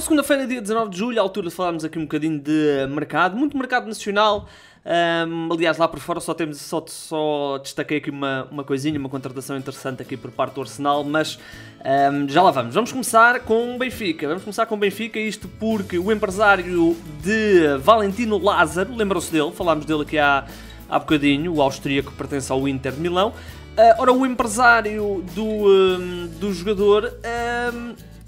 segunda-feira, dia 19 de julho, à altura de falarmos aqui um bocadinho de mercado, muito mercado nacional. Aliás, lá por fora só destaquei aqui uma coisinha, uma contratação interessante aqui por parte do Arsenal, mas já lá vamos. Vamos começar com o Benfica. Isto porque o empresário de Valentino Lázaro, lembram-se dele, falámos dele aqui há bocadinho, o austríaco que pertence ao Inter de Milão. Ora, o empresário do jogador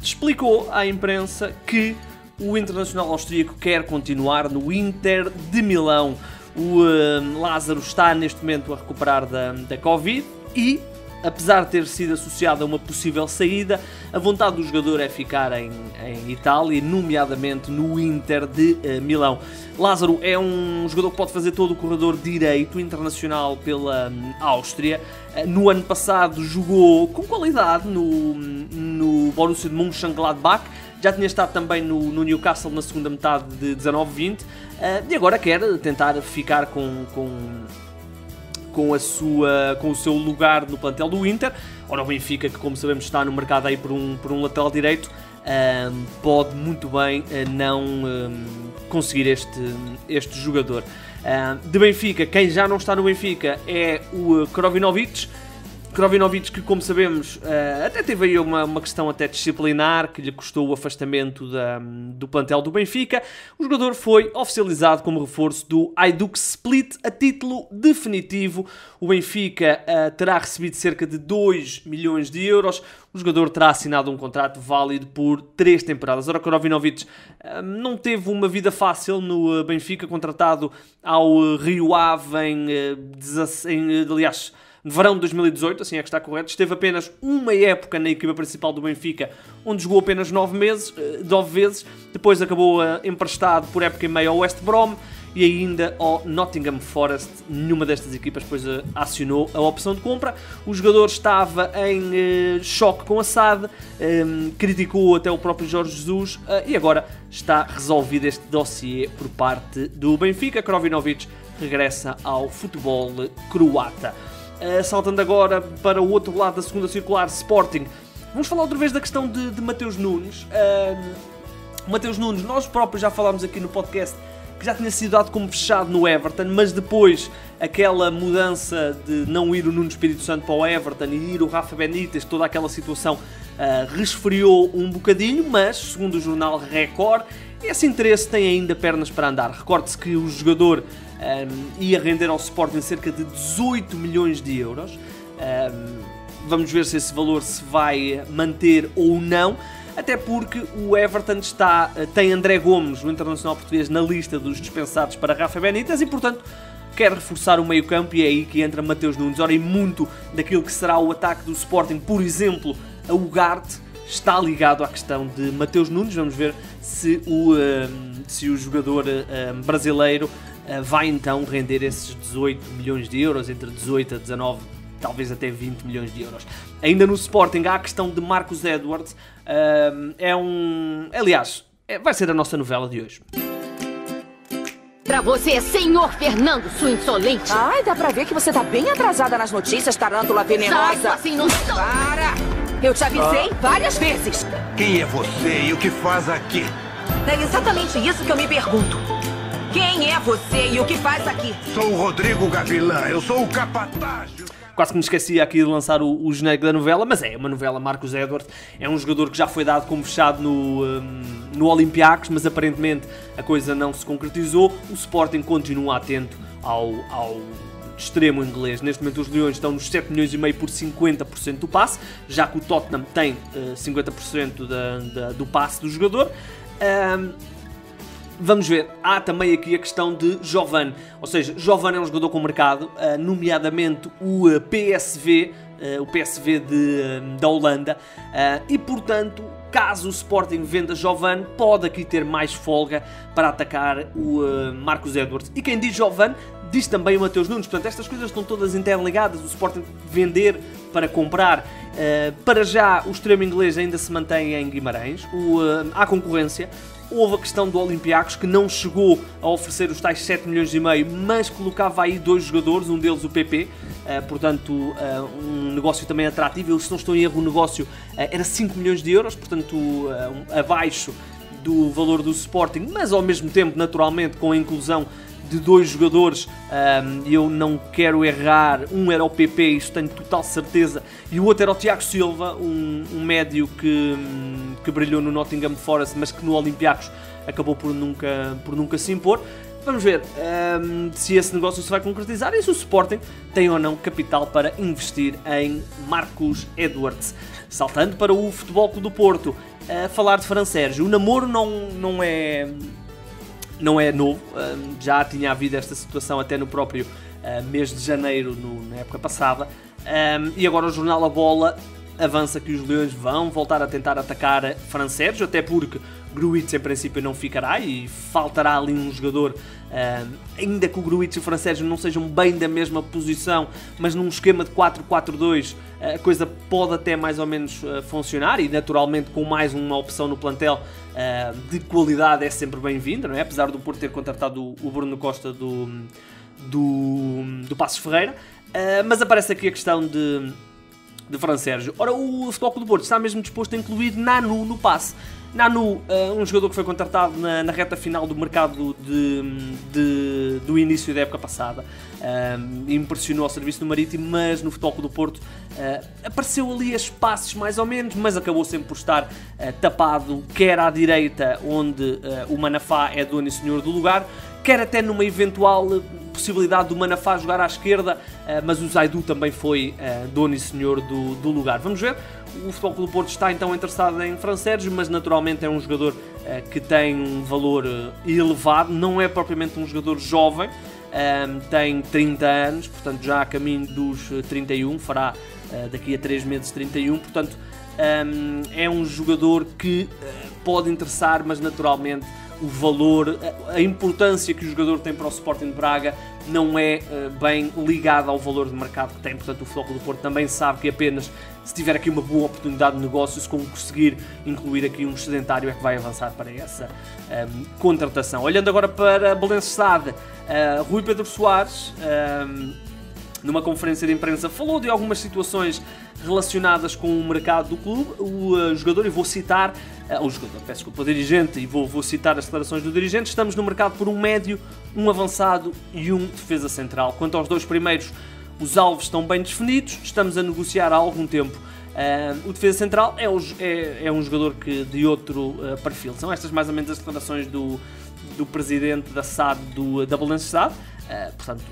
explicou à imprensa que o internacional austríaco quer continuar no Inter de Milão. O Lázaro está neste momento a recuperar da Covid e, apesar de ter sido associado a uma possível saída, a vontade do jogador é ficar em Itália, nomeadamente no Inter de Milão. Lázaro é um jogador que pode fazer todo o corredor direito internacional pela Áustria. No ano passado jogou com qualidade no Borussia de Mönchengladbach, já tinha estado também no Newcastle na segunda metade de 19-20 e agora quer tentar ficar com o seu lugar no plantel do Inter. Ora, o Benfica, que como sabemos está no mercado aí por um lateral direito, pode muito bem não conseguir este jogador. De Benfica, quem já não está no Benfica é o Krovinovic, que, como sabemos, até teve aí uma questão até disciplinar que lhe custou o afastamento do plantel do Benfica. O jogador foi oficializado como reforço do Hajduk Split a título definitivo. O Benfica terá recebido cerca de 2 milhões de euros. O jogador terá assinado um contrato válido por 3 temporadas. Ora, Krovinovic não teve uma vida fácil no Benfica, contratado ao Rio Ave no verão de 2018, assim é que está correto. Esteve apenas uma época na equipa principal do Benfica, onde jogou apenas 9 vezes. Depois acabou emprestado por época e meia ao West Brom e ainda ao Nottingham Forest. Nenhuma destas equipas depois acionou a opção de compra. O jogador estava em choque com a SAD, criticou até o próprio Jorge Jesus e agora está resolvido este dossiê por parte do Benfica. Krovinovic regressa ao futebol croata. Saltando agora para o outro lado da segunda circular, Sporting. Vamos falar outra vez da questão de Mateus Nunes. Mateus Nunes, nós próprios já falámos aqui no podcast que já tinha sido dado como fechado no Everton, mas depois aquela mudança de não ir o Nuno Espírito Santo para o Everton e ir o Rafa Benítez, toda aquela situação resfriou um bocadinho, mas segundo o jornal Record, esse interesse tem ainda pernas para andar. Recorde-se que o jogador ia render ao Sporting cerca de 18 milhões de euros. Vamos ver se esse valor se vai manter ou não, até porque o Everton tem André Gomes, o internacional português, na lista dos dispensados para Rafa Benítez e, portanto, quer reforçar o meio-campo, e é aí que entra Mateus Nunes. Ora, e muito daquilo que será o ataque do Sporting, por exemplo, a Ugarte, está ligado à questão de Mateus Nunes. Vamos ver se o jogador brasileiro vai então render esses 18 milhões de euros, entre 18 a 19, talvez até 20 milhões de euros. Ainda no Sporting há a questão de Marcus Edwards, vai ser a nossa novela de hoje. Pra você, senhor Fernando, sua insolente. Ai, dá pra ver que você tá bem atrasada nas notícias, tarântula venenosa. Sabe, assim não sou. Para! Eu te avisei várias vezes. Quem é você e o que faz aqui? É exatamente isso que eu me pergunto. Quem é você e o que faz aqui? Sou o Rodrigo Gavilã, eu sou o capataz. Quase que me esqueci aqui de lançar o genérico da novela, mas é uma novela. Marcus Edwards é um jogador que já foi dado como fechado no Olympiacos, mas aparentemente a coisa não se concretizou. O Sporting continua atento ao extremo inglês. Neste momento os Leões estão nos 7 milhões e meio por 50% do passe, já que o Tottenham tem 50% do passe do jogador. Vamos ver, há também aqui a questão de Jovane, ou seja, Jovane é um jogador com mercado, nomeadamente o PSV da Holanda, e portanto, caso o Sporting venda Jovane, pode aqui ter mais folga para atacar o Marcus Edwards. E quem diz Jovane, diz também o Mateus Nunes. Portanto, estas coisas estão todas interligadas. O Sporting vender para comprar. Para já, o extremo inglês ainda se mantém em Guimarães. Há concorrência. Houve a questão do Olympiacos, que não chegou a oferecer os tais 7 milhões e meio, mas colocava aí 2 jogadores, um deles o PP, portanto um negócio também atrativo. Se não estou em erro, o negócio era 5 milhões de euros, portanto abaixo do valor do Sporting, mas ao mesmo tempo, naturalmente, com a inclusão de 2 jogadores, eu não quero errar, um era o PP, isto tenho total certeza, e o outro era o Tiago Silva, um médio que brilhou no Nottingham Forest, mas que no Olympiacos acabou por nunca se impor. Vamos ver se esse negócio se vai concretizar e se o Sporting tem ou não capital para investir em Marcus Edwards. Saltando para o Futebol Clube do Porto, falar de Fran Sérgio, o namoro não é novo, já tinha havido esta situação até no próprio mês de janeiro, na época passada, e agora o jornal A Bola avança que os Leões vão voltar a tentar atacar Fran Sérgio, até porque Gruitch em princípio não ficará e faltará ali um jogador, ainda que o Gruitch e o Fran Sérgio não sejam bem da mesma posição, mas num esquema de 4-4-2 a coisa pode até mais ou menos funcionar, e naturalmente com mais uma opção no plantel de qualidade é sempre bem-vinda, não é? Apesar do Porto ter contratado o Bruno Costa do Passos Ferreira, mas aparece aqui a questão de Fran Sérgio. Ora, o Futebol Clube do Porto está mesmo disposto a incluir Nanu no passe. Nanu, um jogador que foi contratado na reta final do mercado do início da época passada, impressionou ao serviço do Marítimo, mas no Futebol Clube do Porto apareceu ali a espaços mais ou menos, mas acabou sempre por estar tapado, quer à direita, onde o Manafá é dono e senhor do lugar, quer até numa eventual possibilidade do Manafá jogar à esquerda, mas o Zaidu também foi dono e senhor do lugar. Vamos ver. O Futebol Clube do Porto está então interessado em Fran Sérgio, mas naturalmente é um jogador que tem um valor elevado, não é propriamente um jogador jovem, tem 30 anos, portanto já a caminho dos 31, fará daqui a 3 meses 31, portanto é um jogador que pode interessar, mas naturalmente o valor, a importância que o jogador tem para o Sporting de Braga não é bem ligada ao valor de mercado que tem. Portanto, o Futebol Clube do Porto também sabe que apenas se tiver aqui uma boa oportunidade de negócio, se conseguir incluir aqui um excedentário, é que vai avançar para essa contratação. Olhando agora para Belenenses, Rui Pedro Soares, numa conferência de imprensa, falou de algumas situações relacionadas com o mercado do clube. O jogador, e vou citar, o dirigente, e vou citar as declarações do dirigente: estamos no mercado por um médio, um avançado e um defesa central. Quanto aos 2 primeiros, os alvos estão bem definidos, estamos a negociar há algum tempo. O defesa central é um jogador de outro perfil. São estas mais ou menos as declarações do presidente da SAD da Belenenses. Portanto,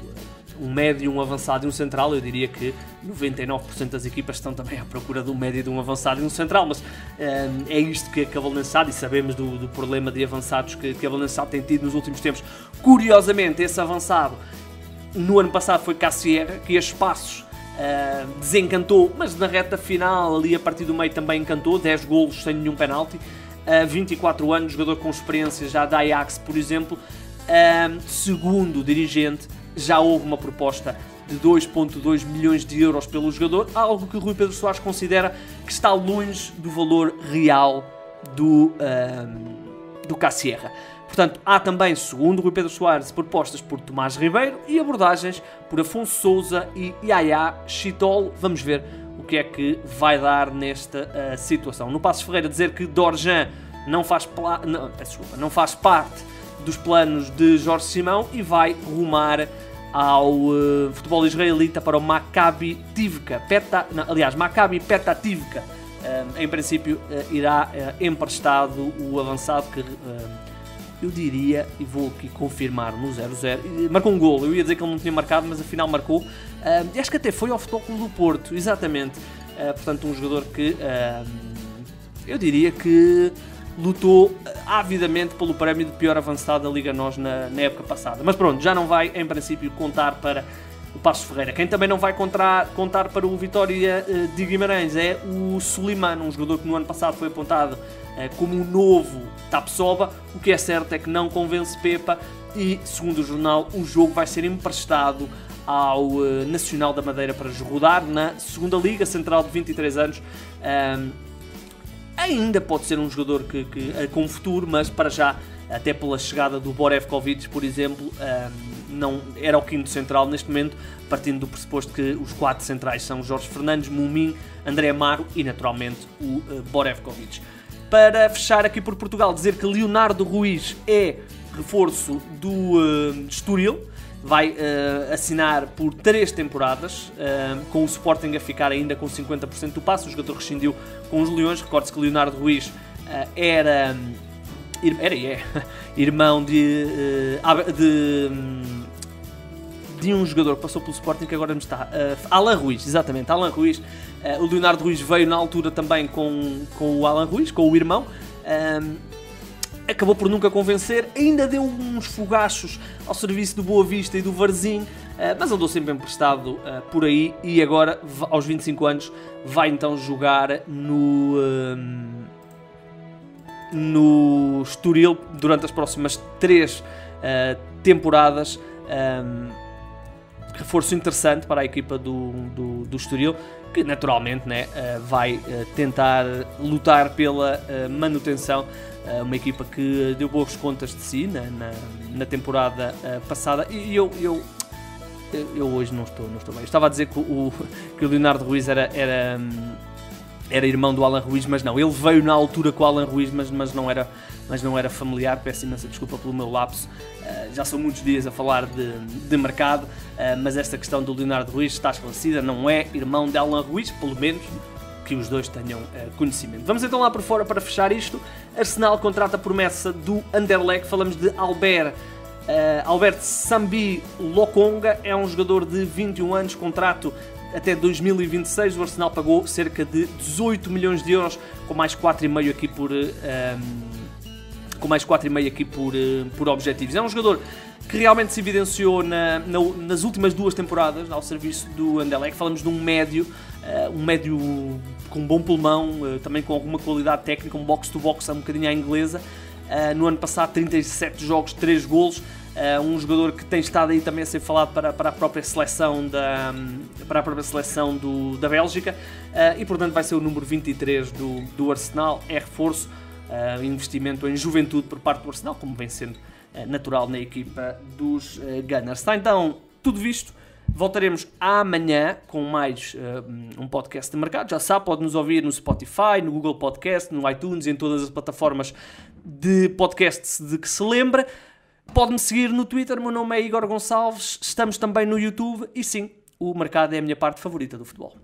um médio, um avançado e um central. Eu diria que 99% das equipas estão também à procura de um médio, de um avançado e um central, mas é isto que a Belenenses, e sabemos do problema de avançados que a Belenenses tem tido nos últimos tempos. Curiosamente, esse avançado no ano passado foi Cassierra, que a espaços desencantou, mas na reta final, ali a partir do meio, também encantou. 10 golos sem nenhum penalti, 24 anos, jogador com experiência já da Ajax, por exemplo. Segundo o dirigente, já houve uma proposta de 2,2 milhões de euros pelo jogador, algo que o Rui Pedro Soares considera que está longe do valor real do Cassierra. Portanto, há também, segundo o Rui Pedro Soares, propostas por Tomás Ribeiro e abordagens por Afonso Sousa e Yaya Chitol. Vamos ver o que é que vai dar nesta situação. No Passos Ferreira, dizer que Dorjan não faz parte dos planos de Jorge Simão e vai rumar ao futebol israelita, para o Maccabi Tivka. Maccabi Petah Tivka. Em princípio, irá emprestado o avançado que eu diria, e vou aqui confirmar no 0-0, marcou um golo. Eu ia dizer que ele não tinha marcado, mas afinal marcou. E acho que até foi ao Futebol Clube do Porto, exatamente. Portanto, um jogador que eu diria que lutou avidamente pelo prémio de pior avançado da Liga NOS na época passada. Mas pronto, já não vai, em princípio, contar para o Passos Ferreira. Quem também não vai contar para o Vitória de Guimarães é o Suleiman, um jogador que no ano passado foi apontado como um novo Tapsoba. O que é certo é que não convence Pepa e, segundo o jornal, o jogo vai ser emprestado ao Nacional da Madeira para rodar na segunda Liga Central, de 23 anos. Ainda pode ser um jogador com futuro, mas para já, até pela chegada do Borevkovic, por exemplo, não era o quinto central neste momento, partindo do pressuposto que os 4 centrais são Jorge Fernandes, Mumin, André Amaro e naturalmente o Borevkovic. Para fechar aqui por Portugal, dizer que Leonardo Ruiz é reforço do Estoril, vai assinar por 3 temporadas, com o Sporting a ficar ainda com 50% do passe. O jogador rescindiu com os Leões. Recorde-se que Leonardo Ruiz era irmão de um jogador que passou pelo Sporting, que agora me está... Alan Ruiz, exatamente, Alan Ruiz. O Leonardo Ruiz veio na altura também com o Alan Ruiz, com o irmão. Acabou por nunca convencer, ainda deu uns fogachos ao serviço do Boa Vista e do Varzim, mas andou sempre emprestado por aí, e agora, aos 25 anos, vai então jogar no Estoril durante as próximas 3 temporadas. Reforço interessante para a equipa do Estoril, que naturalmente, né, vai tentar lutar pela manutenção. Uma equipa que deu boas contas de si na temporada passada, e eu hoje não estou bem. Eu estava a dizer que o Leonardo Ruiz era irmão do Alan Ruiz, mas não, ele veio na altura com o Alan Ruiz, mas não era familiar. Peço imensa desculpa pelo meu lapso, já são muitos dias a falar de mercado, mas esta questão do Leonardo Ruiz está esclarecida, não é irmão de Alan Ruiz, pelo menos que os dois tenham conhecimento. Vamos então lá por fora para fechar isto. Arsenal contrata a promessa do Anderlecht. Falamos de Albert Sambi Lokonga, é um jogador de 21 anos, contrato até 2026. O Arsenal pagou cerca de 18 milhões de euros, com mais 4,5 aqui por objetivos. É um jogador que realmente se evidenciou nas últimas 2 temporadas ao serviço do Anderlecht. Falamos de um médio com um bom pulmão, também com alguma qualidade técnica, um box-to-box um bocadinho à inglesa. No ano passado, 37 jogos, 3 golos. Um jogador que tem estado aí também a ser falado para a própria seleção da Bélgica, e portanto vai ser o número 23 do Arsenal. É reforço, investimento em juventude por parte do Arsenal, como vem sendo natural na equipa dos Gunners. Está então tudo visto. Voltaremos amanhã com mais um podcast de mercado. Já sabe, pode nos ouvir no Spotify, no Google Podcast, no iTunes e em todas as plataformas de podcasts de que se lembra. Pode-me seguir no Twitter, meu nome é Igor Gonçalves. Estamos também no YouTube e sim, o mercado é a minha parte favorita do futebol.